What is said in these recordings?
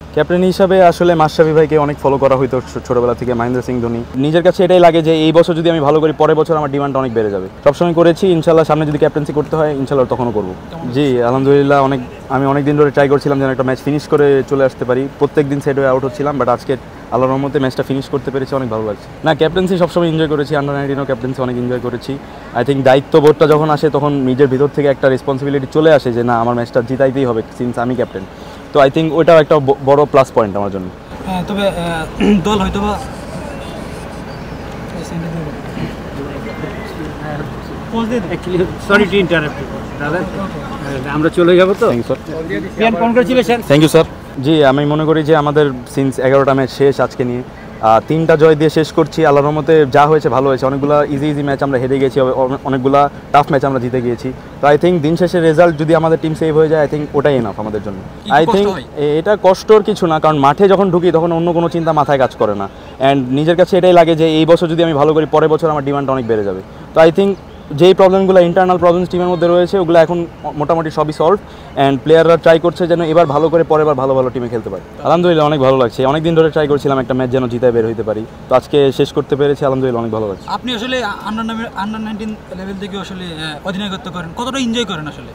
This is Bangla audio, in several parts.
ক্যাপ্টেন হিসাবে আসলে মাশরাফি ভাইকে অনেক ফলো করা হইতো ছোটবেলা থেকে, মহেন্দ্র সিং ধোনি। নিজের কাছে এটাই লাগে যে এই বছর যদি আমি ভালো করি পরের বছর আমার ডিমান্ড অনেক বেড়ে যাবে। সবসময় করেছি, ইনশাল্লাহ সামনে যদি ক্যাপ্টেন্সি করতে হয় ইনশাল্লাহ তখনও করবো। জি আলহামদুলিল্লাহ, আমি অনেক দিন ধরে ট্রাই করছিলাম যেন একটা ম্যাচ ফিনিশ করে চলে আসতে পারি। প্রত্যেক দিন সেট হয়ে আউট হচ্ছিলাম, বাট আজকে আল্লাহর রহমতে ম্যাচটা ফিনিশ করতে পেরেছি, অনেক ভালো লাগছে। না, ক্যাপ্টেন্সি সবসময় এনজয় করেছি, আন্ডার-19 ক্যাপ্টেন্সি অনেক এনজয় করেছি। আই থিঙ্ক দায়িত্ববোধটা যখন আসে তখন নিজের ভিতর থেকে একটা রেসপন্সিবিলিটি চলে আসে যে না, আমার ম্যাচটা জিতাইতেই হবে সিন্স আমি ক্যাপ্টেন। তো আই থিঙ্ক ওইটাও একটা বড় প্লাস পয়েন্ট আমার জন্য। তবে দল হয়তো বা সরি টু ইন্টারাপ্ট দাদা, আমরা চলে যাবো তো। Thank you sir. জি আমি মনে করি যে আমাদের সিন্স 11টা ম্যাচ শেষ আজকে নিয়ে, 3টা জয় দিয়ে শেষ করছি। আল্লাহর রহমতে যা হয়েছে ভালো হয়েছে। অনেকগুলো ইজি ম্যাচ আমরা হেরে গেছি, অনেকগুলো টাফ ম্যাচ আমরা জিতে গিয়েছি। তো আই থিঙ্ক দিন শেষে রেজাল্ট যদি আমাদের টিম সেভ হয়ে যায়, আই থিঙ্ক ওটাই এনাফ আমাদের জন্য। আই থিঙ্ক এটা কষ্টর কিছু না, কারণ মাঠে যখন ঢুকি তখন অন্য কোনো চিন্তা মাথায় কাজ করে না। অ্যান্ড নিজের কাছে এটাই লাগে যে এই বছর যদি আমি ভালো করি পরের বছর আমার ডিমান্ড অনেক বেড়ে যাবে। তো আই থিঙ্ক যেই প্রবলেমগুলো ইন্টারনাল প্রবলেমস টিমের মধ্যে রয়েছে ওগুলো এখন মোটামুটি সবই সলভ, অ্যান্ড প্লেয়াররা ট্রাই করছে যেন এবার ভালো করে পরের বার ভালো ভালো টিমে খেলতে পারে। আলহামদুলিল্লাহ অনেক ভালো লাগছে। অনেক দিন ধরে ট্রাই করছিলাম একটা ম্যাচ যেন জিতায় বের হইতে পারি, তো আজকে শেষ করতে পেরেছি, আলহামদুলিল্লাহ অনেক ভালো লাগছে। আপনি আসলে আন্ডার-19 লেভেল থেকে আসলে অধিনায়কত্ব করেন, কতটা এনজয় করেন আসলে?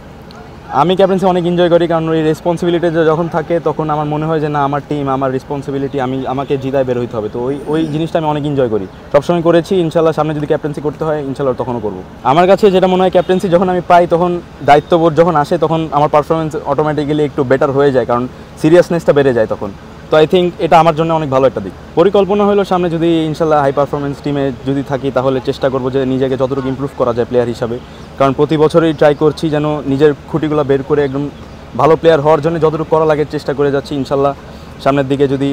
আমি ক্যাপ্টেন্সি অনেক এনজয় করি, কারণ ওই রেসপন্সিবিলিটি যখন থাকে তখন আমার মনে হয় যে না, আমার টিম, আমার রেসপন্সিবিলিটি, আমাকে জিতায় বের হইতে হবে। তো ওই জিনিসটা আমি অনেক এনজয় করি, সবসময় করেছি। ইনশাল্লাহ সামনে যদি ক্যাপ্টেন্সি করতে হয় ইনশাল্লাহ তখনও করবো। আমার কাছে যেটা মনে হয়, ক্যাপ্টেন্সি যখন আমি পাই তখন দায়িত্ববোধ যখন আসে তখন আমার পারফরমেন্স অটোমেটিক্যালি একটু বেটার হয়ে যায়, কারণ সিরিয়াসনেসটা বেড়ে যায় তখন। তো আই থিঙ্ক এটা আমার জন্য অনেক ভালো একটা দিক। পরিকল্পনা হলো সামনে যদি ইনশাল্লাহ হাই পারফরমেন্স টিমে যদি থাকি তাহলে চেষ্টা করবো যে নিজেকে যতটুকু ইমপ্রুভ করা যায় প্লেয়ার হিসাবে, কারণ প্রতি বছরই ট্রাই করছি যেন নিজের খুঁটিগুলো বের করে একদম ভালো প্লেয়ার হওয়ার জন্য যতটুকু করা লাগে চেষ্টা করে যাচ্ছি। ইনশাল্লাহ সামনের দিকে যদি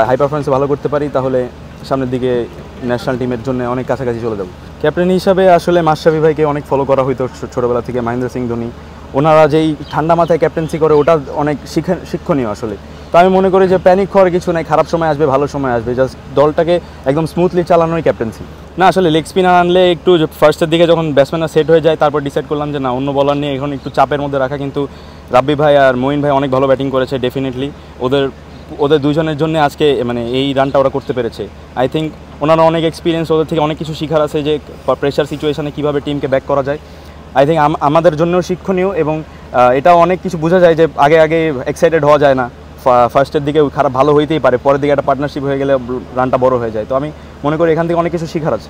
হাই পারফরমেন্সে ভালো করতে পারি তাহলে সামনের দিকে ন্যাশনাল টিমের জন্য অনেক কাছাকাছি চলে যাব। ক্যাপ্টেন হিসাবে আসলে মাশরাফি ভাইকে অনেক ফলো করা হইতো ছোটোবেলা থেকে, মহেন্দ্র সিং ধোনি। ওনারা যেই ঠান্ডা মাথায় ক্যাপ্টেন্সি করে ওটা অনেক শিক্ষণীয় আসলে। তো আমি মনে করি যে প্যানিক হওয়ার কিছু নাই, খারাপ সময় আসবে ভালো সময় আসবে, জাস্ট দলটাকে একদম স্মুথলি চালানোই ক্যাপ্টেন্সি। না আসলে লেগ স্পিনার আনলে একটু ফার্স্টের দিকে যখন ব্যাটসম্যানরা সেট হয়ে যায় তারপর ডিসাইড করলাম যে না, অন্য বলার নিয়ে এখন একটু চাপের মধ্যে রাখা। কিন্তু রাব্বি ভাই আর মঈন ভাই অনেক ভালো ব্যাটিং করেছে, ডেফিনেটলি ওদের দুজনের জন্য আজকে মানে এই রানটা ওরা করতে পেরেছে। আই থিঙ্ক ওনারা অনেক এক্সপিরিয়েন্স, ওদের থেকে অনেক কিছু শেখার আছে যে প্রেশার সিচুয়েশানে কীভাবে টিমকে ব্যাক করা যায়। আই থিঙ্ক আমাদের জন্যও শিক্ষণীয়, এবং এটাও অনেক কিছু বোঝা যায় যে আগে এক্সাইটেড হওয়া যায় না। ফার্স্টের দিকে খারাপ ভালো হইতেই পারে, পরের দিকে একটা পার্টনারশিপ হয়ে গেলে রানটা বড় হয়ে যায়। তো আমি মনে করি এখান থেকে অনেক কিছু শেখার আছে।